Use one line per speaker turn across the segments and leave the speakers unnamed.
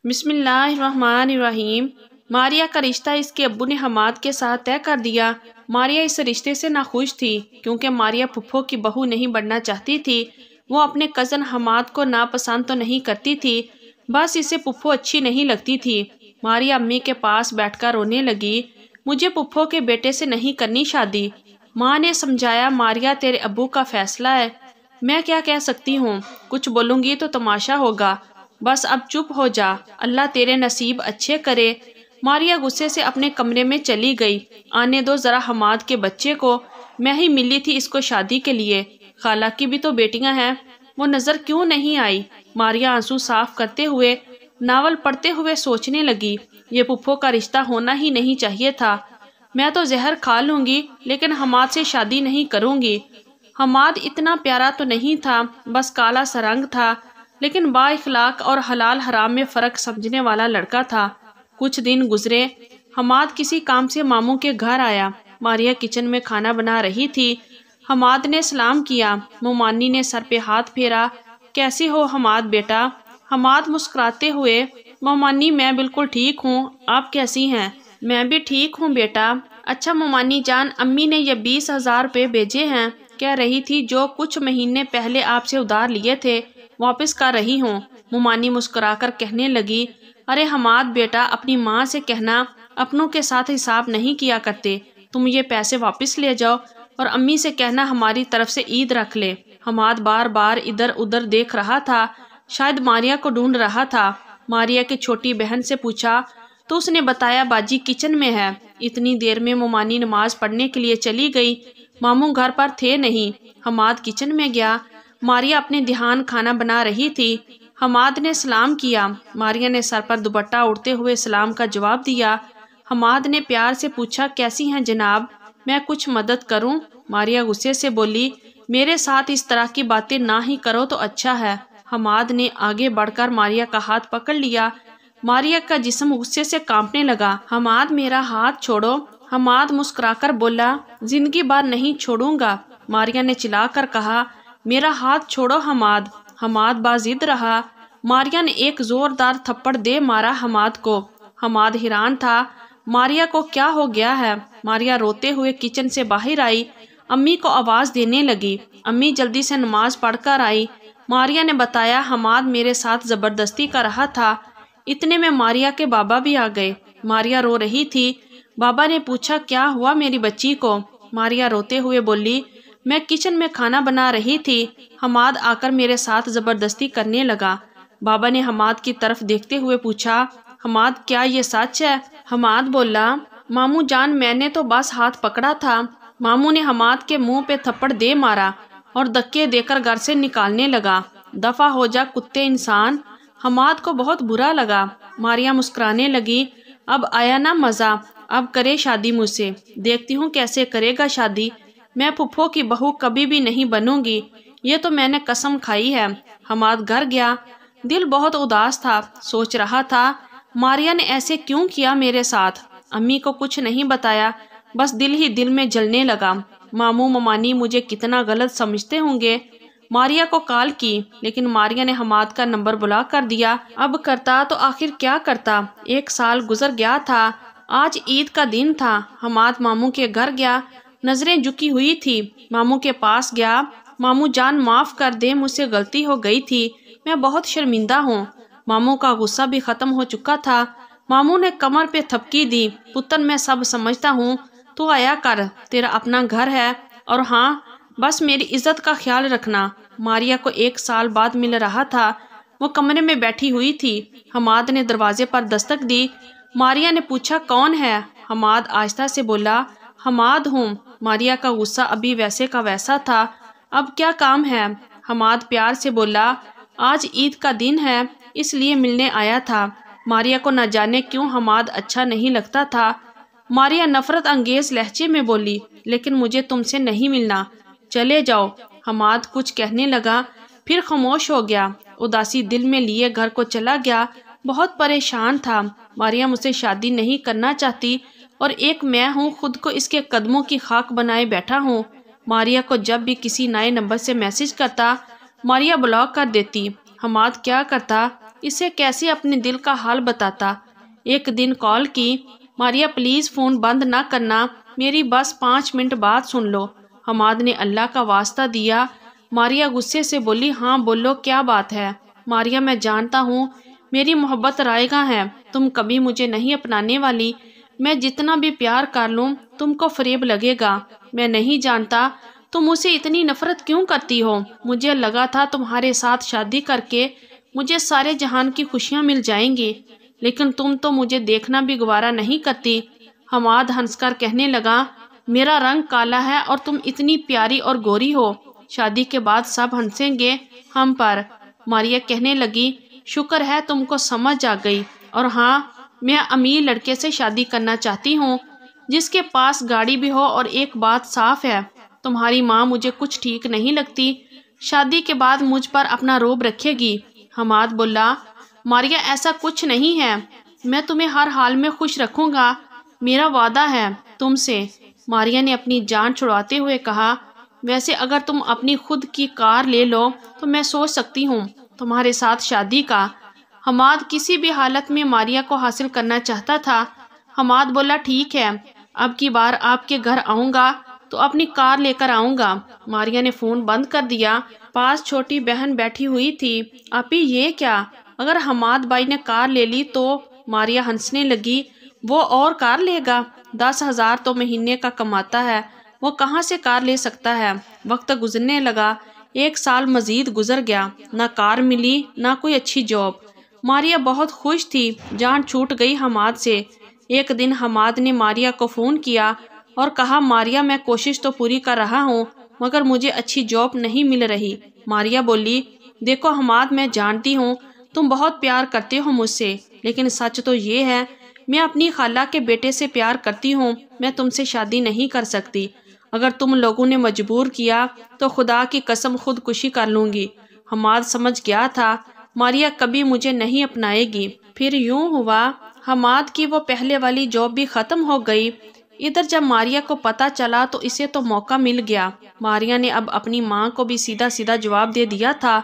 بسم اللہ الرحمن الرحیم۔ ماریہ کا رشتہ اس کے ابو نے حماد کے ساتھ طے کر دیا۔ ماریہ اس رشتے سے ناخوش تھی کیونکہ ماریہ پھپھو کی بہو نہیں بننا چاہتی تھی۔ وہ اپنے کزن حماد کو ناپسند تو نہیں کرتی تھی، بس اسے پھپھو اچھی نہیں لگتی تھی۔ ماریہ امی کے پاس بیٹھ کر رونے لگی، مجھے پھپھو کے بیٹے سے نہیں کرنی شادی۔ ماں نے سمجھایا، ماریہ تیرے ابو کا فیصلہ ہے، میں کیا کہہ سکتی ہوں، کچھ بولوں گی تو تماشا ہوگا، بس اب چپ ہو جا، اللہ تیرے نصیب اچھے کرے۔ ماریہ غصے سے اپنے کمرے میں چلی گئی، آنے دو ذرا حماد کے بچے کو، میں ہی ملی تھی اس کو شادی کے لیے، خالہ کی بھی تو بیٹیاں ہیں، وہ نظر کیوں نہیں آئی۔ ماریہ آنسو صاف کرتے ہوئے ناول پڑھتے ہوئے سوچنے لگی، یہ پھپھو کا رشتہ ہونا ہی نہیں چاہیے تھا، میں تو زہر کھا لوں گی لیکن حماد سے شادی نہیں کروں گی۔ حماد اتنا پیارا تو نہیں تھا، بس کالا سرنگ تھا، لیکن با اخلاق اور حلال حرام میں فرق سمجھنے والا لڑکا تھا۔ کچھ دن گزرے، حماد کسی کام سے ماموں کے گھر آیا۔ ماریہ کچن میں کھانا بنا رہی تھی۔ حماد نے سلام کیا، مومانی نے سر پہ ہاتھ پھیرا، کیسے ہو حماد بیٹا؟ حماد مسکراتے ہوئے، مومانی میں بالکل ٹھیک ہوں، آپ کیسی ہیں؟ میں بھی ٹھیک ہوں بیٹا۔ اچھا مومانی جان، امی نے یہ 20,000 روپے بھیجے ہیں، کہہ رہی تھی جو کچھ مہینے پہلے آپ سے ادھار لیے تھے واپس کر رہی ہوں۔ مومانی مسکرا کر کہنے لگی، ارے حماد بیٹا، اپنی ماں سے کہنا اپنوں کے ساتھ حساب نہیں کیا کرتے، تم یہ پیسے واپس لے جاؤ، اور امی سے کہنا ہماری طرف سے عید رکھ لے۔ حماد بار بار ادھر ادھر دیکھ رہا تھا، شاید ماریہ کو ڈھونڈ رہا تھا۔ ماریہ کی چھوٹی بہن سے پوچھا تو اس نے بتایا باجی کچن میں ہے۔ اتنی دیر میں مومانی نماز پڑھنے کے لیے چلی گئی، ماموں گھر پر تھے نہیں۔ حماد کچن میں گیا، ماریہ اپنے دھیان کھانا بنا رہی تھی۔ حماد نے سلام کیا، ماریہ نے سر پر دوپٹہ اڑتے ہوئے سلام کا جواب دیا۔ حماد نے پیار سے پوچھا، کیسی ہیں جناب، میں کچھ مدد کروں؟ ماریہ غصے سے بولی، میرے ساتھ اس طرح کی باتیں نہ ہی کرو تو اچھا ہے۔ حماد نے آگے بڑھ کر ماریہ کا ہاتھ پکڑ لیا۔ ماریہ کا جسم غصے سے کانپنے لگا۔ حماد میرا ہاتھ چھوڑو۔ حماد مسکرا کر بولا، زندگی بھر نہیں چھوڑوں گا۔ ماریہ نے چلا کر کہا، میرا ہاتھ چھوڑو حماد۔ حماد باضد رہا۔ ماریہ نے ایک زوردار تھپڑ دے مارا حماد کو۔ حماد حیران تھا، ماریہ کو کیا ہو گیا ہے؟ ماریہ روتے ہوئے کچن سے باہر آئی، امی کو آواز دینے لگی۔ امی جلدی سے نماز پڑھ کر آئی۔ ماریہ نے بتایا، حماد میرے ساتھ زبردستی کر رہا تھا۔ اتنے میں ماریہ کے بابا بھی آ گئے۔ ماریہ رو رہی تھی۔ بابا نے پوچھا، کیا ہوا میری بچی کو؟ ماریہ روتے ہوئے بولی، میں کچن میں کھانا بنا رہی تھی، حماد آ کر میرے ساتھ زبردستی کرنے لگا۔ بابا نے حماد کی طرف دیکھتے ہوئے پوچھا، حماد کیا یہ سچ ہے؟ حماد بولا، ماموں جان میں نے تو بس ہاتھ پکڑا تھا۔ ماموں نے حماد کے منہ پہ تھپڑ دے مارا اور دھکے دے کر گھر سے نکالنے لگا۔ دفع ہو جا کتے انسان۔ حماد کو بہت برا لگا۔ ماریہ مسکرانے لگی، اب آیا نا مزہ، اب کرے شادی مجھ سے، دیکھتی ہوں کیسے کرے گا شادی، میں پھپھو کی بہو کبھی بھی نہیں بنوں گی، یہ تو میں نے قسم کھائی ہے۔ حماد گھر گیا، دل بہت اداس تھا، سوچ رہا تھا، ماریہ نے ایسے کیوں کیا میرے ساتھ؟ امی کو کچھ نہیں بتایا، بس دل ہی دل میں جلنے لگا، ماموں ممانی مجھے کتنا غلط سمجھتے ہوں گے۔ ماریہ کو کال کی، لیکن ماریہ نے حماد کا نمبر بلاک کر دیا۔ اب کرتا تو آخر کیا کرتا، 1 سال گزر گیا تھا، آج عید کا دن تھا۔ حماد ماموں کے گھر گیا، نظریں جھکی ہوئی تھی، ماموں کے پاس گیا، ماموں جان معاف کر دے، مجھ سے غلطی ہو گئی تھی، میں بہت شرمندہ ہوں۔ ماموں کا غصہ بھی ختم ہو چکا تھا۔ ماموں نے کمر پہ تھپکی دی، پتر میں سب سمجھتا ہوں، تو آیا کر، تیرا اپنا گھر ہے، اور ہاں بس میری عزت کا خیال رکھنا۔ ماریہ کو 1 سال بعد مل رہا تھا، وہ کمرے میں بیٹھی ہوئی تھی۔ حماد نے دروازے پر دستک دی۔ ماریہ نے پوچھا، کون ہے؟ حماد آہستہ سے بولا، حماد ہوں۔ ماریہ کا غصہ ابھی ویسے کا ویسا تھا، اب کیا کام ہے؟ حماد پیار سے بولا، آج عید کا دن ہے اس لیے ملنے آیا تھا۔ ماریہ کو نہ جانے کیوں حماد اچھا نہیں لگتا تھا۔ ماریہ نفرت انگیز لہجے میں بولی، لیکن مجھے تم سے نہیں ملنا، چلے جاؤ۔ حماد کچھ کہنے لگا، پھر خاموش ہو گیا، اداسی دل میں لیے گھر کو چلا گیا، بہت پریشان تھا۔ ماریہ مجھ سے شادی نہیں کرنا چاہتی، اور ایک میں ہوں خود کو اس کے قدموں کی خاک بنائے بیٹھا ہوں۔ ماریہ کو جب بھی کسی نئے نمبر سے میسج کرتا، ماریہ بلاک کر دیتی۔ حماد کیا کرتا، اسے کیسے اپنے دل کا حال بتاتا۔ ایک دن کال کی، ماریا پلیز فون بند نہ کرنا، میری بس 5 منٹ بعد سن لو۔ حماد نے اللہ کا واسطہ دیا۔ ماریا غصے سے بولی، ہاں بولو کیا بات ہے؟ ماریا میں جانتا ہوں میری محبت رائے گاں ہے، تم کبھی مجھے نہیں اپنانے والی، میں جتنا بھی پیار کر لوں تم کو فریب لگے گا، میں نہیں جانتا تم مجھ سے اتنی نفرت کیوں کرتی ہو، مجھے لگا تھا تمہارے ساتھ شادی کر کے مجھے سارے جہان کی خوشیاں مل جائیں گی، لیکن تم تو مجھے دیکھنا بھی گوارا نہیں کرتی۔ حماد ہنس کر کہنے لگا، میرا رنگ کالا ہے اور تم اتنی پیاری اور گوری ہو، شادی کے بعد سب ہنسیں گے ہم پر۔ ماریا کہنے لگی، شکر ہے تم کو سمجھ آ گئی، اور ہاں میں امیر لڑکے سے شادی کرنا چاہتی ہوں جس کے پاس گاڑی بھی ہو، اور ایک بات صاف ہے تمہاری ماں مجھے کچھ ٹھیک نہیں لگتی، شادی کے بعد مجھ پر اپنا روب رکھے گی۔ حماد بولا، ماریا ایسا کچھ نہیں ہے، میں تمہیں ہر حال میں خوش رکھوں گا، میرا وعدہ ہے تم سے۔ ماریا نے اپنی جان چھڑاتے ہوئے کہا، ویسے اگر تم اپنی خود کی کار لے لو تو میں سوچ سکتی ہوں تمہارے ساتھ شادی کا۔ حماد کسی بھی حالت میں ماریا کو حاصل کرنا چاہتا تھا۔ حماد بولا، ٹھیک ہے، اب کی بار آپ کے گھر آؤں گا تو اپنی کار لے کر آؤں گا۔ ماریا نے فون بند کر دیا۔ پاس چھوٹی بہن بیٹھی ہوئی تھی۔ آپی یہ کیا؟ اگر حماد بھائی نے کار لے لی تو؟ ماریا ہنسنے لگی، وہ اور کار لے گا؟ 10,000 تو مہینے کا کماتا ہے، وہ کہاں سے کار لے سکتا ہے؟ وقت گزرنے لگا، 1 سال مزید گزر گیا، نہ کار ملی نہ کوئی اچھی جاب۔ ماریا بہت خوش تھی، جان چھوٹ گئی حماد سے۔ ایک دن حماد نے ماریا کو فون کیا اور کہا، ماریا میں کوشش تو پوری کر رہا ہوں مگر مجھے اچھی جاب نہیں مل رہی۔ ماریا بولی، دیکھو حماد، میں جانتی ہوں تم بہت پیار کرتے ہو مجھ سے، لیکن سچ تو یہ ہے میں اپنی خالہ کے بیٹے سے پیار کرتی ہوں، میں تم سے شادی نہیں کر سکتی، اگر تم لوگوں نے مجبور کیا تو خدا کی قسم خودکشی کر لوں گی۔ حماد سمجھ گیا تھا ماریا کبھی مجھے نہیں اپنائے گی۔ پھر یوں ہوا حماد کی وہ پہلے والی جاب بھی ختم ہو گئی۔ ادھر جب ماریا کو پتہ چلا تو اسے تو موقع مل گیا۔ ماریا نے اب اپنی ماں کو بھی سیدھا سیدھا جواب دے دیا تھا،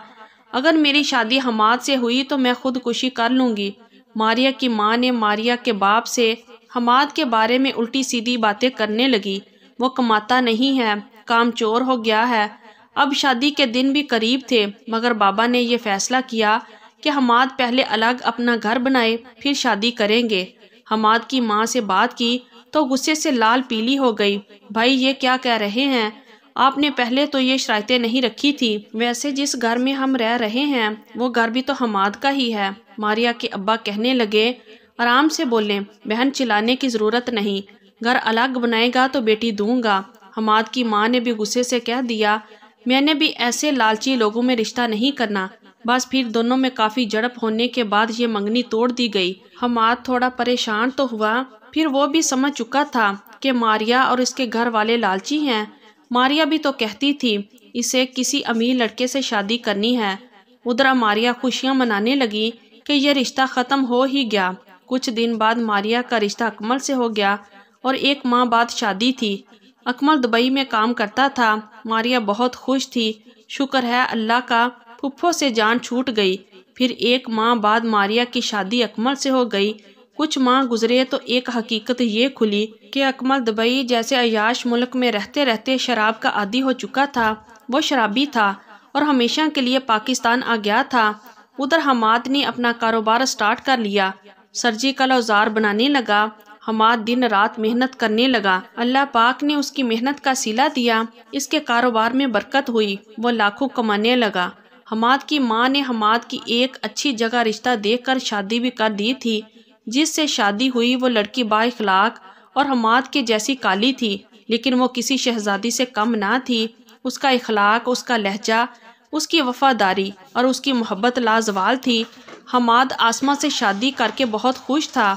اگر میری شادی حماد سے ہوئی تو میں خودکشی کر لوں گی۔ ماریا کی ماں نے ماریا کے باپ سے حماد کے بارے میں الٹی سیدھی باتیں کرنے لگی، وہ کماتا نہیں ہے، کام چور ہو گیا ہے۔ اب شادی کے دن بھی قریب تھے مگر بابا نے یہ فیصلہ کیا کہ حماد پہلے الگ اپنا گھر بنائے پھر شادی کریں گے۔ حماد کی ماں سے بات کی تو غصے سے لال پیلی ہو گئی، بھائی یہ کیا کہہ رہے ہیں آپ نے؟ پہلے تو یہ شرائطیں نہیں رکھی تھی، ویسے جس گھر میں ہم رہ رہے ہیں وہ گھر بھی تو حماد کا ہی ہے۔ ماریا کے ابا کہنے لگے، آرام سے بولیں، بہن چلانے کی ضرورت نہیں، گھر الگ بنائے گا تو بیٹی دوں گا۔ حماد کی ماں نے بھی غصے سے کہہ دیا، میں نے بھی ایسے لالچی لوگوں میں رشتہ نہیں کرنا۔ بس پھر دونوں میں کافی جھڑپ ہونے کے بعد یہ منگنی توڑ دی گئی۔ حماد تھوڑا پریشان تو ہوا، پھر وہ بھی سمجھ چکا تھا کہ ماریا اور اس کے گھر والے لالچی ہیں۔ ماریا بھی تو کہتی تھی اسے کسی امیر لڑکے سے شادی کرنی ہے۔ ادھر ماریا خوشیاں منانے لگی کہ یہ رشتہ ختم ہو ہی گیا۔ کچھ دن بعد ماریا کا رشتہ اکمل سے ہو گیا اور 1 ماہ بعد شادی تھی۔ اکمل دبئی میں کام کرتا تھا۔ ماریا بہت خوش تھی، شکر ہے اللہ کا، پھپھو سے جان چھوٹ گئی۔ پھر 1 ماہ بعد ماریا کی شادی اکمل سے ہو گئی۔ کچھ ماہ گزرے تو ایک حقیقت یہ کھلی کہ اکمل دبئی جیسے عیاش ملک میں رہتے رہتے شراب کا عادی ہو چکا تھا، وہ شرابی تھا اور ہمیشہ کے لیے پاکستان آ گیا تھا۔ ادھر حماد نے اپنا کاروبار سٹارٹ کر لیا، سرجیکل اوزار بنانے لگا۔ حماد دن رات محنت کرنے لگا، اللہ پاک نے اس کی محنت کا صلہ دیا، اس کے کاروبار میں برکت ہوئی، وہ لاکھوں کمانے لگا۔ حماد کی ماں نے حماد کی ایک اچھی جگہ رشتہ دیکھ کر شادی بھی کر دی تھی۔ جس سے شادی ہوئی وہ لڑکی با اخلاق اور حماد کے جیسی کالی تھی، لیکن وہ کسی شہزادی سے کم نہ تھی۔ اس کا اخلاق، اس کا لہجہ، اس کی وفاداری اور اس کی محبت لازوال تھی۔ حماد آسمہ سے شادی کر کے بہت خوش تھا،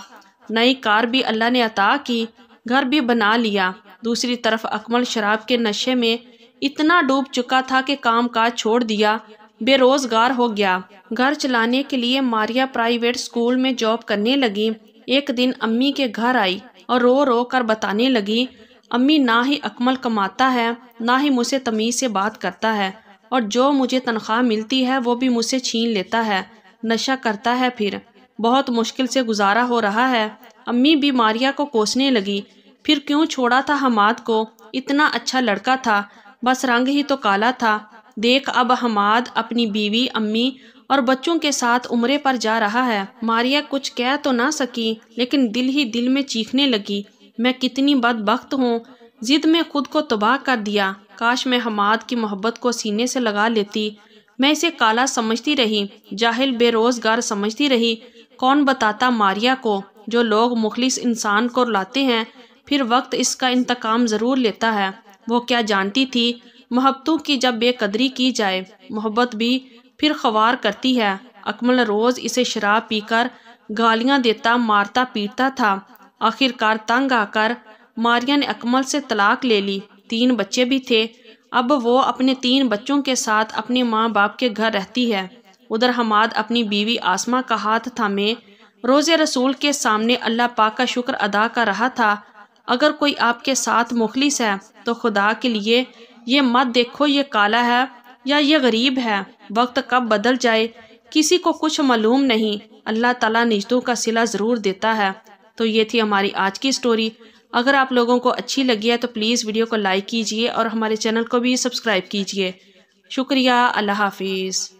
نئی کار بھی اللہ نے عطا کی، گھر بھی بنا لیا۔ دوسری طرف اکمل شراب کے نشے میں اتنا ڈوب چکا تھا کہ کام کاج چھوڑ دیا، بے روزگار ہو گیا۔ گھر چلانے کے لیے ماریا پرائیویٹ اسکول میں جاب کرنے لگی۔ ایک دن امی کے گھر آئی اور رو رو کر بتانے لگی، امی نہ ہی اکمل کماتا ہے نہ ہی مجھ سے تمیز سے بات کرتا ہے، اور جو مجھے تنخواہ ملتی ہے وہ بھی مجھ سے چھین لیتا ہے۔ نشہ کرتا ہے، پھر بہت مشکل سے گزارا ہو رہا ہے۔ امی بھی ماریا کو کوسنے لگی، پھر کیوں چھوڑا تھا حماد کو؟ اتنا اچھا لڑکا تھا، بس رنگ ہی تو کالا تھا۔ دیکھ اب حماد اپنی بیوی، امی اور بچوں کے ساتھ عمرے پر جا رہا ہے۔ ماریا کچھ کہہ تو نہ سکی، لیکن دل ہی دل میں چیخنے لگی، میں کتنی بدبخت ہوں، ضد میں خود کو تباہ کر دیا۔ کاش میں حماد کی محبت کو سینے سے لگا لیتی۔ میں اسے کالا سمجھتی رہی، جاہل بے روزگار سمجھتی رہی۔ کون بتاتا ماریا کو، جو لوگ مخلص انسان کو لاتے ہیں پھر وقت اس کا انتقام ضرور لیتا ہے۔ وہ کیا جانتی تھی محبتوں کی جب بے قدری کی جائے، محبت بھی پھر خوار کرتی ہے۔ اکمل روز اسے شراب پی کر گالیاں دیتا، مارتا پیٹتا تھا۔ آخر کار تنگ آ کر ماریا نے اکمل سے طلاق لے لی۔ 3 بچے بھی تھے۔ اب وہ اپنے 3 بچوں کے ساتھ اپنے ماں باپ کے گھر رہتی ہے۔ ادھر حماد اپنی بیوی آسمہ کا ہاتھ تھامے روزے رسول کے سامنے اللہ پاک کا شکر ادا کر رہا تھا۔ اگر کوئی آپ کے ساتھ مخلص ہے تو خدا کے لیے یہ مت دیکھو یہ کالا ہے یا یہ غریب ہے، وقت کب بدل جائے کسی کو کچھ معلوم نہیں۔ اللہ تعالیٰ نجدوں کا صلہ ضرور دیتا ہے۔ تو یہ تھی ہماری آج کی سٹوری۔ اگر آپ لوگوں کو اچھی لگی ہے تو پلیز ویڈیو کو لائک کیجئے اور ہمارے چینل کو بھی سبسکرائب کیجئے۔ شکریہ، اللہ حافظ۔